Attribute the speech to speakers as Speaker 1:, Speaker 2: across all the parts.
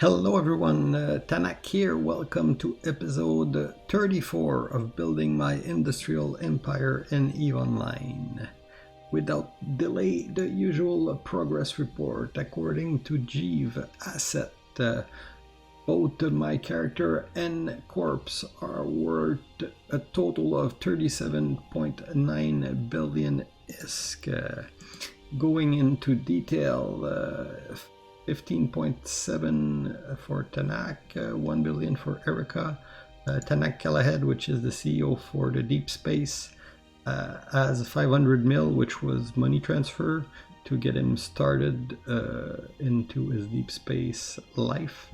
Speaker 1: Hello everyone, Tanak here. Welcome to episode 34 of Building My Industrial Empire in EVE Online. Without delay, the usual progress report. According to Jeeve Asset, both my character and corpse are worth a total of 37.9 billion ISK. Going into detail, 15.7 for Tanak, 1 billion for Erica. Tanak Callaghead, which is the CEO for the Deep Space, has 500 mil, which was money transfer to get him started into his Deep Space life.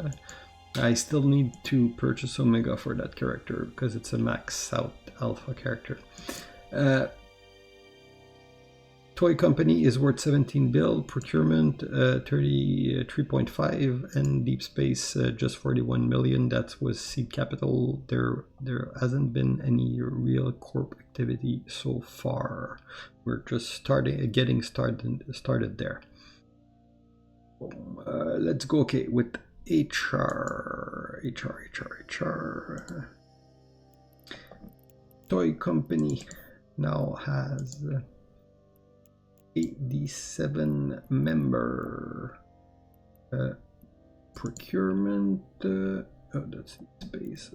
Speaker 1: I still need to purchase Omega for that character because it's a max out alpha character. Toy company is worth 17 bill, procurement 33.5, and Deep Space just 41 million. That was seed capital. There hasn't been any real corp activity so far. We're just getting started there. Let's go with HR. Toy company now has 87 member. Procurement, that's Deep Space.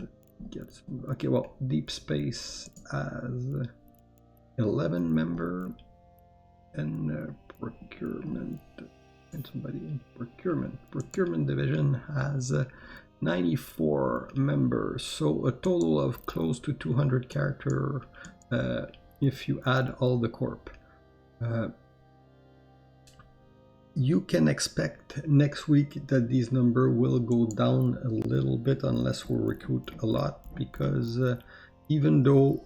Speaker 1: Deep Space has 11 member, and procurement, and somebody in procurement division has 94 members, so a total of close to 200 character if you add all the corp. You can expect next week that these numbers will go down a little bit unless we recruit a lot, because even though,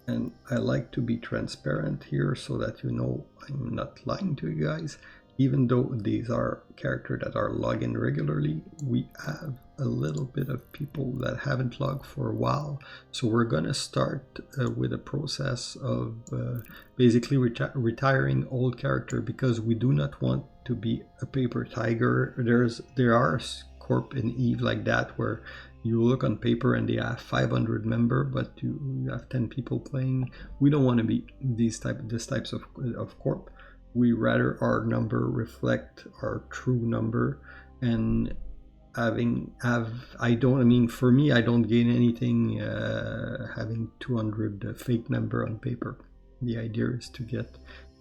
Speaker 1: and I like to be transparent here so that you know I'm not lying to you guys, even though these are characters that are logging regularly, we have a little bit of people that haven't logged for a while. So we're gonna start with a process of basically retiring old character, because we do not want to be a paper tiger. There are corp in EVE like that where you look on paper and they have 500 member, but you have 10 people playing. We don't want to be these types of corp. We rather our number reflect our true number, and for me, I don't gain anything having 200 fake member on paper. The idea is to get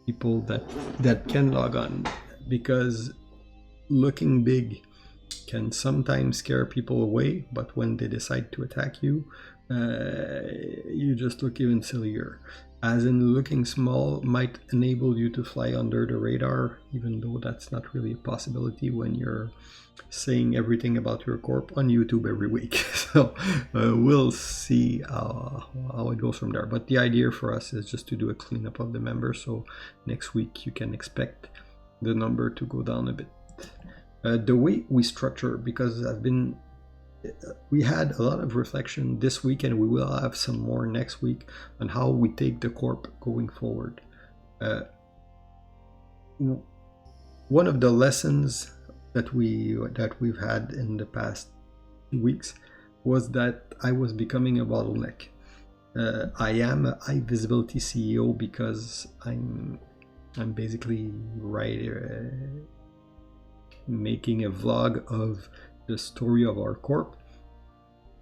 Speaker 1: people that can log on, because looking big can sometimes scare people away, but when they decide to attack you, you just look even sillier. As in, looking small might enable you to fly under the radar, even though that's not really a possibility when you're saying everything about your corp on YouTube every week. So we'll see how it goes from there. But the idea for us is just to do a cleanup of the members, so next week you can expect the number to go down a bit. The way we structure, because we had a lot of reflection this week, and we will have some more next week on how we take the corp going forward. One of the lessons that we've had in the past weeks was that I was becoming a bottleneck. I am a high visibility CEO because I'm basically making a vlog of the story of our corp.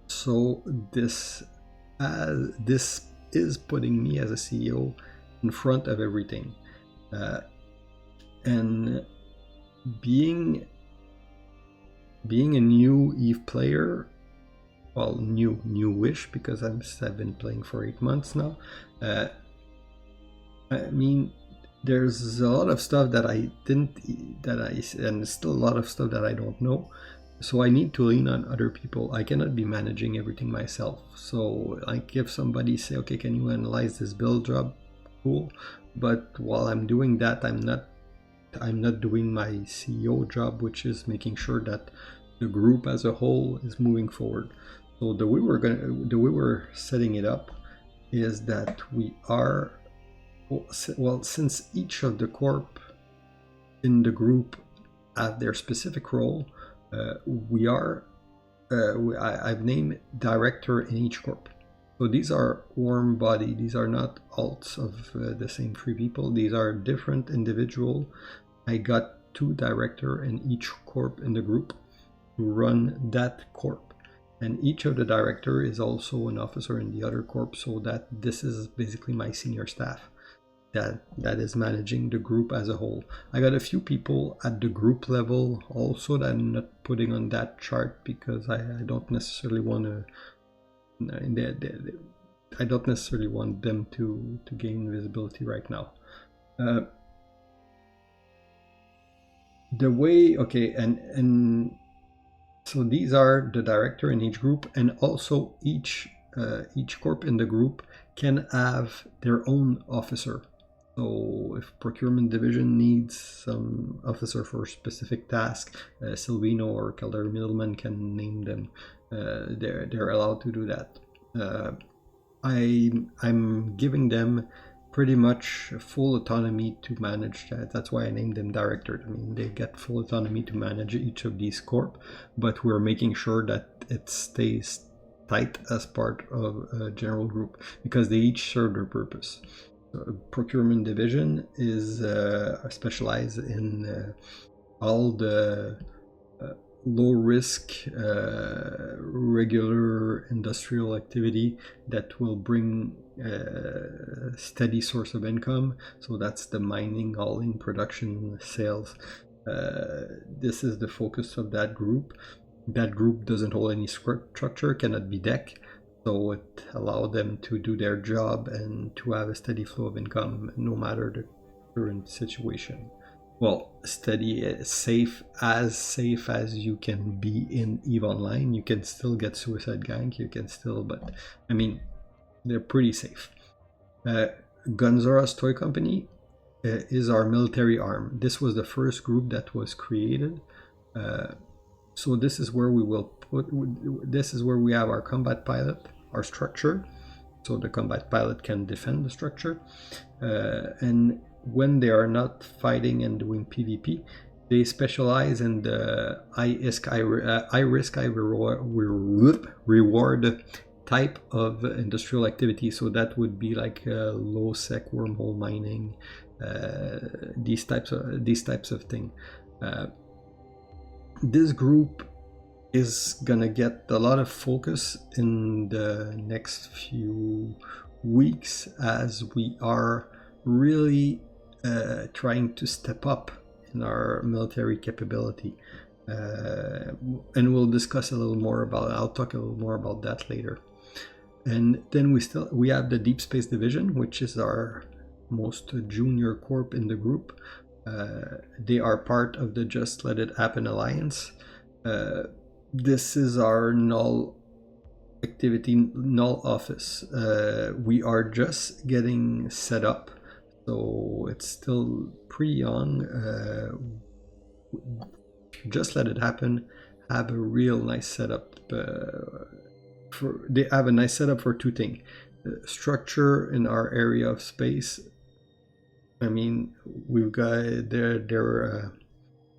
Speaker 1: So this is putting me as a CEO in front of everything, and being a new EVE player, well, newish, because I've been playing for 8 months now. There's a lot of stuff and still a lot of stuff that I don't know. So I need to lean on other people. I cannot be managing everything myself. So like, if somebody say, okay, can you analyze this build job? Cool. But while I'm doing that, I'm not doing my CEO job, which is making sure that the group as a whole is moving forward. So the way we're setting it up is that we are, well, since each of the corp in the group have their specific role, I've named director in each corp. So these are warm body. These are not alts of the same three people. These are different individual. I got 2 director in each corp in the group to run that corp. And each of the director is also an officer in the other corp, so that this is basically my senior staff that is managing the group as a whole. I got a few people at the group level also that I'm not putting on that chart because I don't necessarily want to. I don't necessarily want them to gain visibility right now. The way, okay, and so these are the director in each group, and also each corp in the group can have their own officer. So if procurement division needs some officer for a specific task, Silvino or Caldera Middleman can name them. They're allowed to do that. I'm giving them pretty much full autonomy to manage that. That's why I named them director. I mean, they get full autonomy to manage each of these corp, but we're making sure that it stays tight as part of a general group because they each serve their purpose. Procurement division is specialized in all the low risk regular industrial activity that will bring a steady source of income. So that's the mining, hauling, production, sales. This is the focus of that group. That group doesn't hold any structure, cannot be deck. So it allowed them to do their job and to have a steady flow of income no matter the current situation. Well, steady, safe as you can be in EVE Online. You can still get Suicide Gang, you can still, but I mean, they're pretty safe. Gunzora's Toy Company is our military arm. This was the first group that was created. So this is where we will put, this is where we have our combat pilot, our structure. So the combat pilot can defend the structure. And when they are not fighting and doing PvP, they specialize in the high risk, high reward type of industrial activity. So that would be like low sec wormhole mining, these types of thing. This group is gonna get a lot of focus in the next few weeks as we are really trying to step up in our military capability, and we'll discuss a little more about. I'll talk a little more about that later. And then we have the Deep Space Division, which is our most junior corp in the group. They are part of the Just Let It Happen Alliance. This is our null office. We are just getting set up, so it's still pretty young. Just Let It Happen have a real nice setup. They have a nice setup for 2 things: structure in our area of space. I mean, we've got their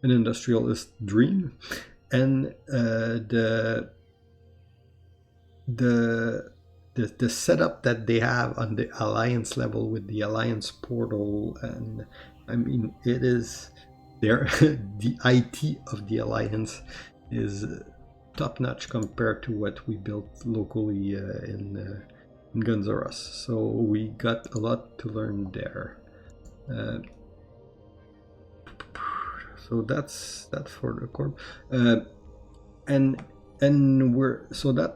Speaker 1: an industrialist dream, and the setup that they have on the alliance level with the alliance portal, and I mean, it is there. The IT of the alliance is top notch compared to what we built locally in Gunzoras. So we got a lot to learn there. So that's for the corp, and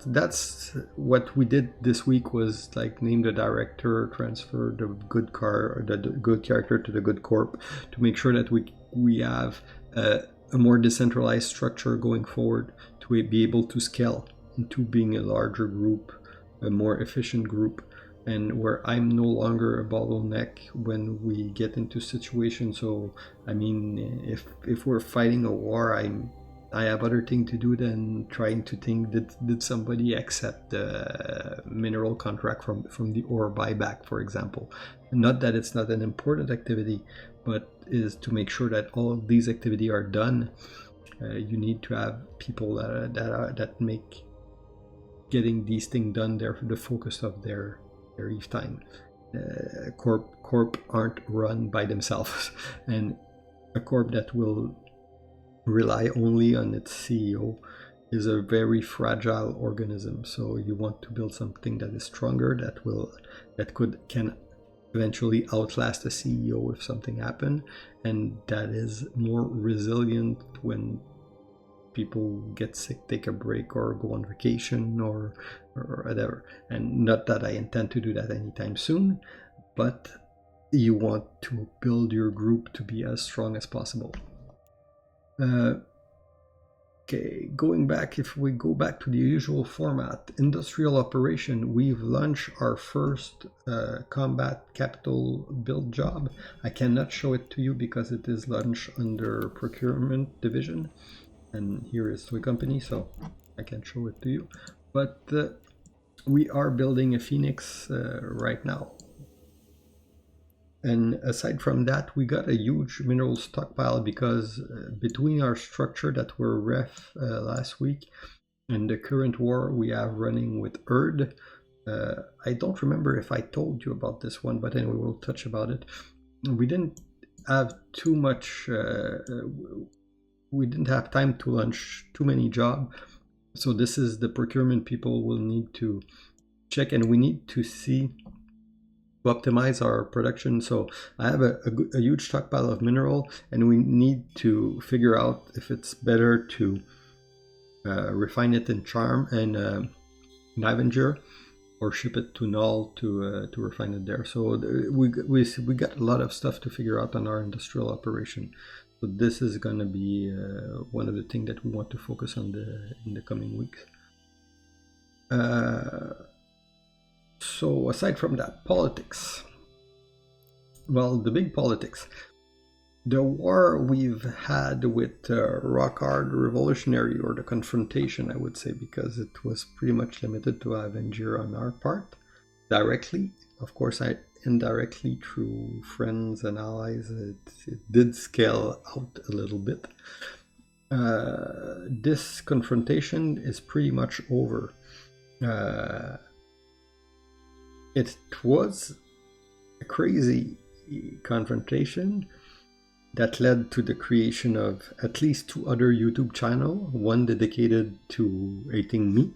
Speaker 1: that's what we did this week, was like name the director, transfer the good character to the good corp, to make sure that we have a more decentralized structure going forward, to be able to scale into being a larger group, a more efficient group, and where I'm no longer a bottleneck when we get into situations. So I mean, if we're fighting a war, I have other thing to do than trying to think did somebody accept the mineral contract from the ore buyback, for example. Not that it's not an important activity, but is to make sure that all of these activities are done You need to have people that make getting these things done the focus of their Eve time. Corp aren't run by themselves, and a corp that will rely only on its CEO is a very fragile organism. So you want to build something that is stronger, that can eventually outlast the CEO if something happens, and that is more resilient when people get sick, take a break, or go on vacation, or whatever. And not that I intend to do that anytime soon, but you want to build your group to be as strong as possible. Okay, if we go back to the usual format, industrial operation, we've launched our first combat capital build job. I cannot show it to you because it is launched under procurement division, and here is the company, so I can show it to you. But we are building a Phoenix right now. And aside from that, we got a huge mineral stockpile because between our structure that were ref last week and the current war we have running with Erd, I don't remember if I told you about this one, but anyway, we'll touch about it. We didn't have too much, we didn't have time to launch too many jobs. So this is the procurement people will need to check, and we need to see to optimize our production. So I have a huge stockpile of mineral, and we need to figure out if it's better to refine it in Charm and Navinger, or ship it to Null to refine it there. So we got a lot of stuff to figure out on our industrial operation. So this is going to be one of the things that we want to focus on in the coming weeks. So aside from that, politics. Well, the big politics. The war we've had with Rock Hard Revolutionary, or the confrontation, I would say, because it was pretty much limited to Avenger on our part, directly. Of course, indirectly through friends and allies, it did scale out a little bit. This confrontation is pretty much over. It was a crazy confrontation that led to the creation of at least 2 other YouTube channels, one dedicated to hating me,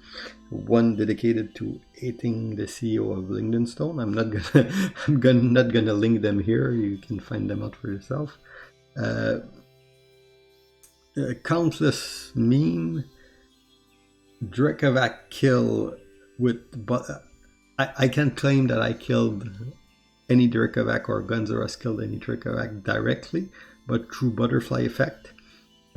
Speaker 1: one dedicated to hating the CEO of Lingdenstone. I'm not gonna link them here. You can find them out for yourself. Countless meme, Drekovac kill with. I can't claim that I killed any Drekovac or Gunzaras killed any Drekovac directly, but through butterfly effect,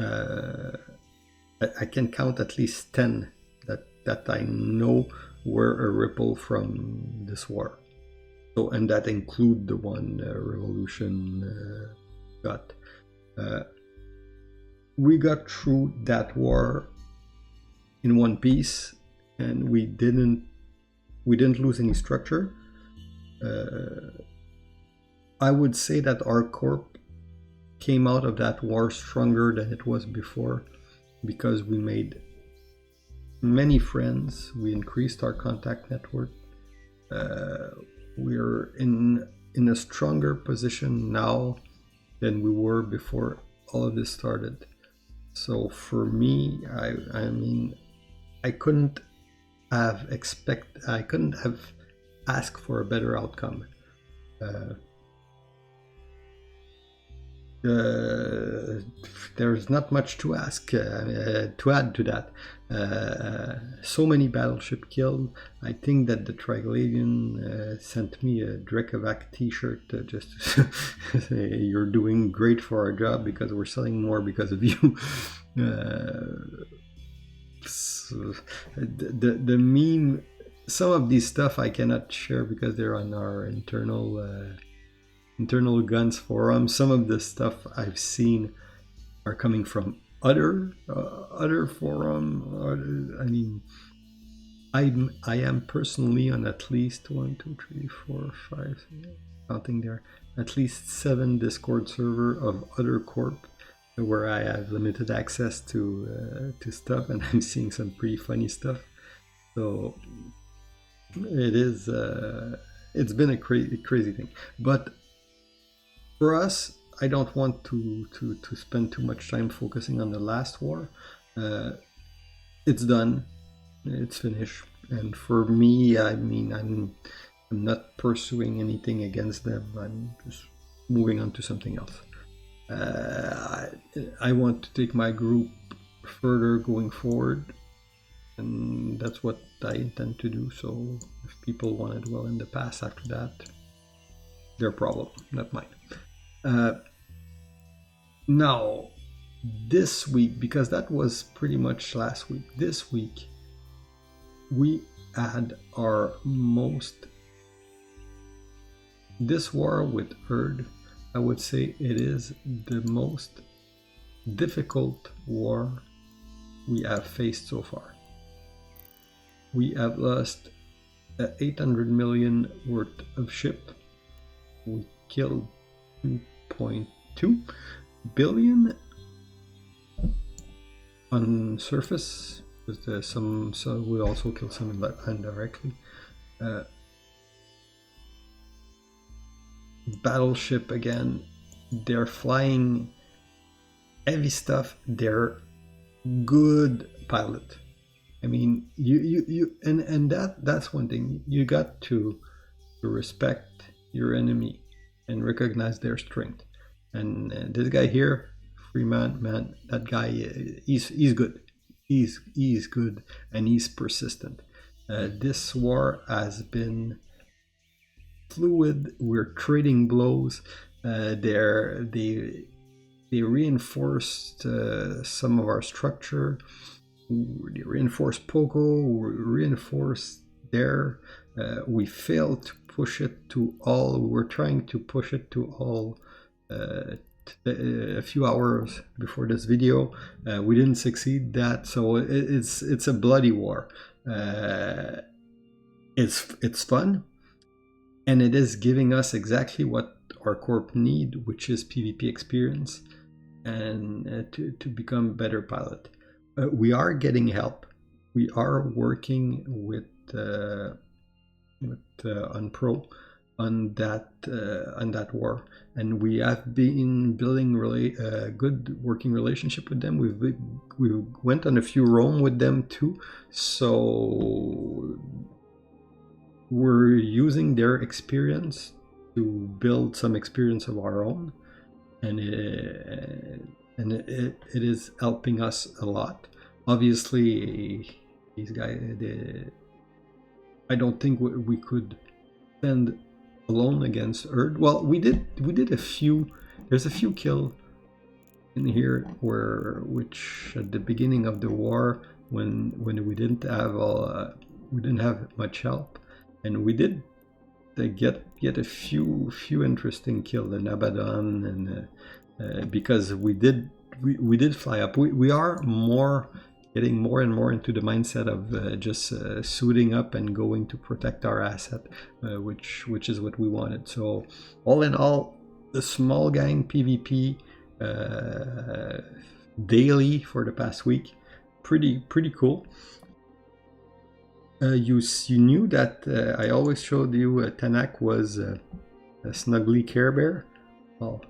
Speaker 1: I can count at least 10 that I know were a ripple from this war. So, and that include the one Revolution got. We got through that war in one piece, and we didn't lose any structure. I would say that our corp came out of that war stronger than it was before, because we made many friends, we increased our contact network. We're in a stronger position now than we were before all of this started. So for me, I mean, I couldn't have asked for a better outcome. There's not much to ask to add to that. So many battleship killed. I think that the Triglavian sent me a Drekovac t-shirt just to say, you're doing great for our job because we're selling more because of you. So the meme, some of these stuff I cannot share because they're on our internal Guns forum. Some of the stuff I've seen are coming from other forum. I mean, I am personally on at least 1, 2, 3, 4, 5, counting there, at least 7 Discord server of other corp where I have limited access to stuff, and I'm seeing some pretty funny stuff. So it is. It's been a crazy thing, but for us, I don't want to spend too much time focusing on the last war. It's done. It's finished. And for me, I mean, I'm not pursuing anything against them. I'm just moving on to something else. I want to take my group further going forward, and that's what I intend to do. So if people want to dwell in the past after that, their problem, not mine. Now, this week, because that was pretty much last week, this week we had our this war with Erd, I would say it is the most difficult war we have faced so far. We have lost 800 million worth of ship. We killed 2.2 billion on surface. With so we also killed some indirectly. Battleship again. They're flying heavy stuff. They're good pilot. I mean, and that's one thing. You got to respect your enemy and recognize their strength. And this guy here, Freeman, man, that guy, he's good. He's good, and he's persistent. This war has been fluid. We're trading blows. They reinforced some of our structure. They reinforced Poco. We reinforced there. We failed to push it to all. We were trying to push it to all. A few hours before this video, we didn't succeed that, so it's a bloody war. It's fun, and it is giving us exactly what our corp need, which is PvP experience, and to become a better pilot. We are getting help. We are working with Unpro on that war, and we have been building really good working relationship with them. We went on a few roam with them too, so we're using their experience to build some experience of our own, and it is helping us a lot. Obviously, these guys, I don't think we could send alone against Erd. Well, we did a few. There's a few kill in here which at the beginning of the war, when we didn't have much help, and we did get a few interesting kills in Abaddon, and because we did fly up. We are getting more and more into the mindset of just suiting up and going to protect our asset, which is what we wanted. So all in all, the small gang PvP daily for the past week, pretty cool. You knew that I always showed you Tanak was a snuggly Care Bear. Well,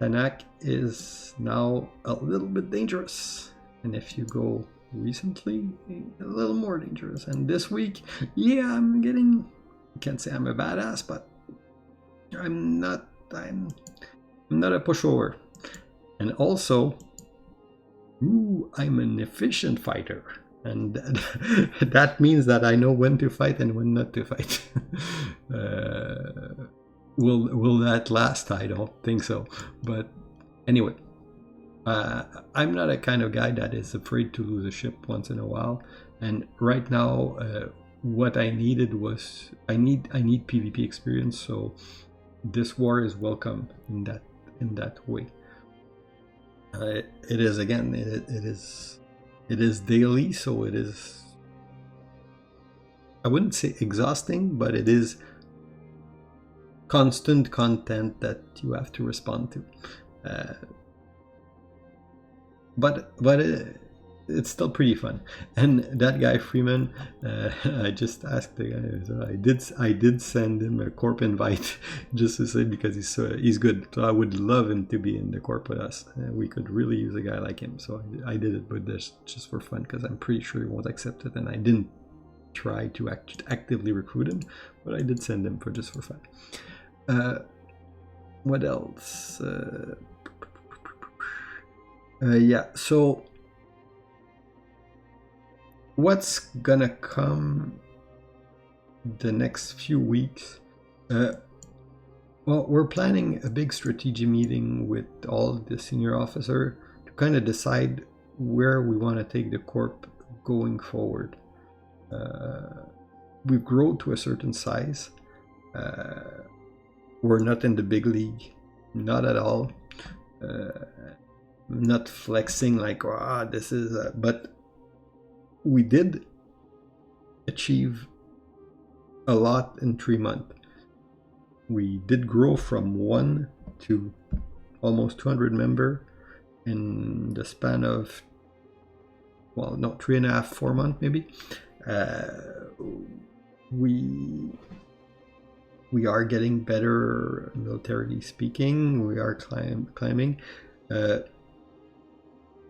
Speaker 1: Tanak is now a little bit dangerous, and if you go recently, a little more dangerous. And this week, yeah, I can't say I'm a badass, but I'm not a pushover. And also, I'm an efficient fighter, and that means that I know when to fight and when not to fight. Will that last? I don't think so, but anyway, I'm not a kind of guy that is afraid to lose a ship once in a while, and right now what I needed was I need PvP experience, so this war is welcome in that way. It is, again, it is daily, so it is, I wouldn't say exhausting, but it is constant content that you have to respond to. it's still pretty fun. And that guy Freeman, I just asked the guy. So I did send him a corp invite just to say, because he's good. So I would love him to be in the corp with us. We could really use a guy like him. So I did it, but just for fun, because I'm pretty sure he won't accept it. And I didn't try to actively recruit him, but I did send him just for fun. What else? Yeah, so what's gonna come the next few weeks? Well, we're planning a big strategy meeting with all the senior officer to kind of decide where we want to take the corp going forward. We've grown to a certain size. We're not in the big league, not at all. Not flexing like, this is, but we did achieve a lot in 3 months. We did grow from 1 to almost 200 members in the span of, 3.5, 4 months maybe. We are getting better militarily speaking. We are climbing.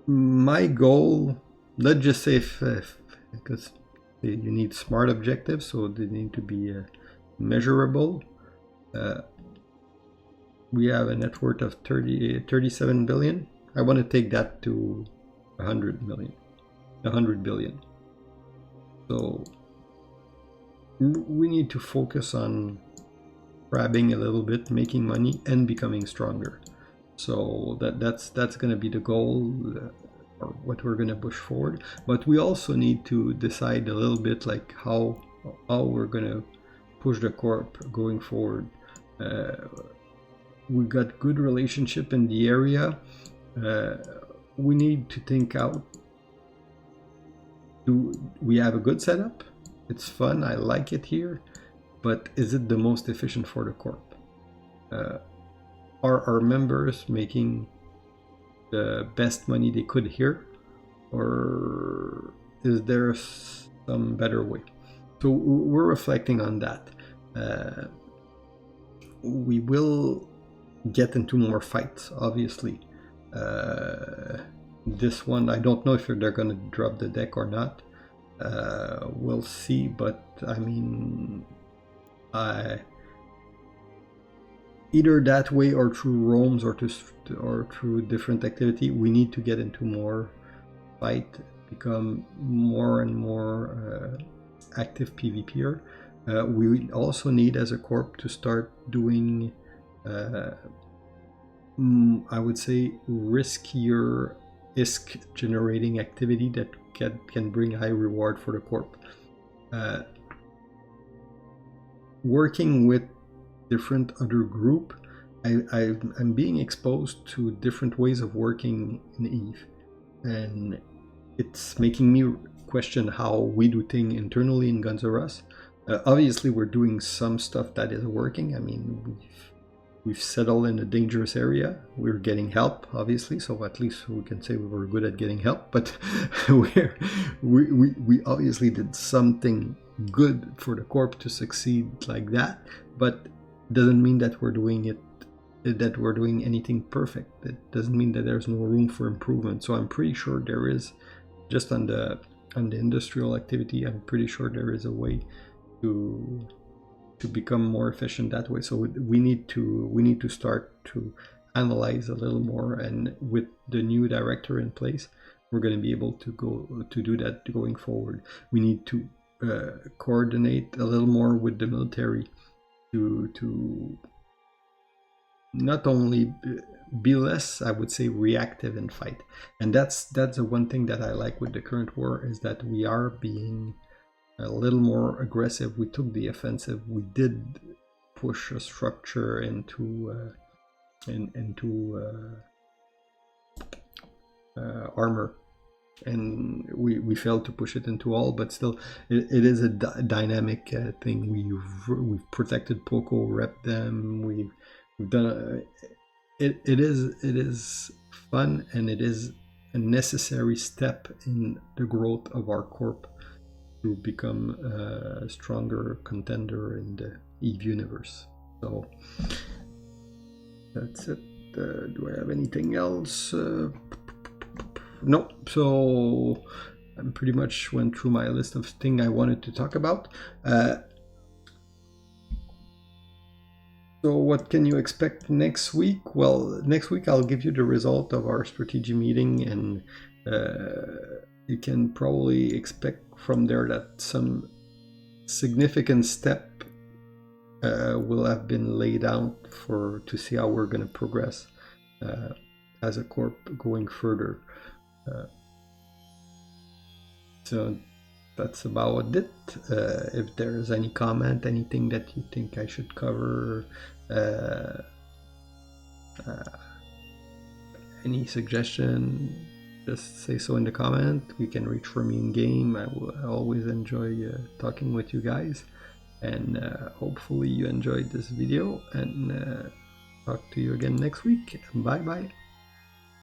Speaker 1: My goal, let's just say, because you need smart objectives, so they need to be measurable. We have a net worth of 37 billion. I want to take that to 100 billion. So we need to focus on grabbing a little bit, making money, and becoming stronger. So that's going to be the goal, or what we're going to push forward. But we also need to decide a little bit like how we're going to push the corp going forward. We got good relationship in the area. We need to think out. Do we have a good setup? It's fun. I like it here. But is it the most efficient for the corp? Are our members making the best money they could here? Or is there some better way? So we're reflecting on that. We will get into more fights, obviously. This one, I don't know if they're going to drop the deck or not. We'll see, but I mean, either that way or through roams or through different activity, we need to get into more fight, become more and more active PvPer. We also need, as a corp, to start doing, I would say, riskier ISK generating activity that can bring high reward for the corp. Working with different other group, I'm being exposed to different ways of working in Eve, and it's making me question how we do things internally in Guns N' Us. Obviously, we're doing some stuff that is working. I mean, we've settled in a dangerous area. We're getting help, obviously, so at least we can say we were good at getting help. But we obviously did something good for the corp to succeed like that. But doesn't mean that we're doing anything perfect. It doesn't mean that there's no room for improvement. So I'm pretty sure there is, just on the industrial activity, I'm pretty sure there is a way to become more efficient that way. So we need to start to analyze a little more, and with the new director in place, we're going to be able to do that going forward. We need to coordinate a little more with the military to not only be less, I would say, reactive in fight. And that's the one thing that I like with the current war, is that we are being a little more aggressive. We took the offensive. We did push a structure into armor, and we failed to push it into all, but still it is a dynamic thing. We've protected Poco, rep them, we've done it is fun, and it is a necessary step in the growth of our corp to become a stronger contender in the EVE universe. So that's it. Do I have anything else? No. So I pretty much went through my list of things I wanted to talk about. So what can you expect next week? Well, next week I'll give you the result of our strategy meeting, and you can probably expect from there that some significant step will have been laid out to see how we're going to progress as a corp going further. So that's about it. If there's any comment, anything that you think I should cover, any suggestion, just say so in the comment. You can reach for me in game. I always enjoy talking with you guys, and hopefully you enjoyed this video, and talk to you again next week. Bye bye.